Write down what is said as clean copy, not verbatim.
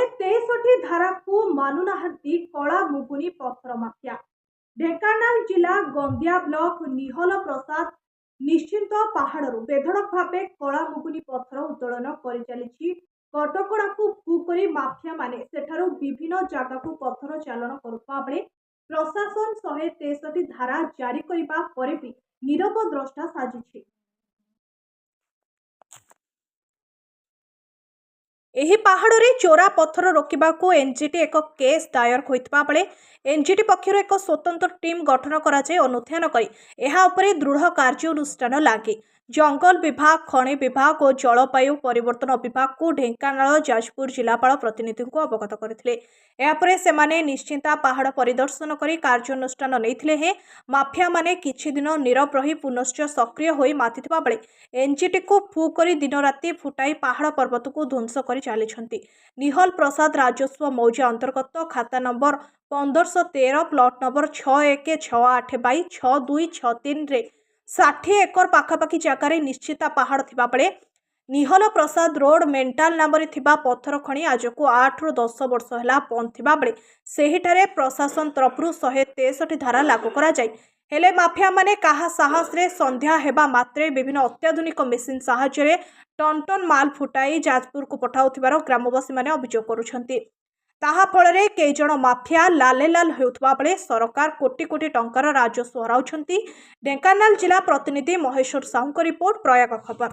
163 धारा को मानुनाहांती कला मुगुनी पत्थर माफिया। ढेंकानाल जिला गंदिया ब्लॉक निहल प्रसाद निश्चिंत पहाड़ बेधड़क भाव कला मुगुनी पत्थर उत्तोलन कर चली कटकड़ा को भू कर माफिया माने सेठारु विभिन्न जगह को पत्थर चालन करुवा बेले प्रशासन 163 धारा जारी करबा परे भी नीरव द्रष्टा साजिछि। एही पहाड़ रे चोरा पत्थर रोकवा को एनजीटी एक केस दायर होइतबा बेले एनजीटी पक्षर एक स्वतंत्र टीम गठन कराई अनुध्यान करी एहा उपरे दृढ़ कार्यानुष्ठान लागे जंगल विभाग, खनि विभाग और जलवायु परिवर्तन विभाग को ढेंकानाल जाजपुर जिलापाल प्रतिनिधि को अवगत करथिले। एहापरे सेमाने निश्चिंता पहाड़ परिदर्शन करी कार्यानुष्ठान नैथिले हे माफिया माने किछि दिन नीरव रही पुनश्च सक्रिय होई माथिथिबा बेले एनजीटी को फू करी दिन राति फुटाई पहाड़ पर्वत को ध्वंस करी चालिछंती। निहल प्रसाद राजस्व मौजा अंतर्गत खाता नंबर 1513 प्लॉट नंबर 6168/6263 रे 60 एकर पाखापाखि जगार निश्चिता पहाड़ थिबा बेले निहल प्रसाद रोड मेंटाल नाम थिबा पत्थर खଣି आज को 8 ରୁ 10 वर्ष हैला बंद थिबा बेले सेहिठारे प्रशासन तरफरु 163 धारा लागू करा जाय हेले माफिया माने काहा साहस रे संध्या हेबा मात्रे विभिन्न अत्याधुनिक मेसिन साहाय्य रे टन टन माल फुटाई जाजपुर को पठाउथिबार ग्रामवासी माने अभियोग करुछंती। ताहा फଳରେ कई जण माफिया लाले लाल हेउथबा बेले सरकार कोटी कोटी टंकार राजस्व हराउछंती। ढेंकानाल जिला प्रतिनिधि महेश्वर साहू को रिपोर्ट, प्रयाग खबर।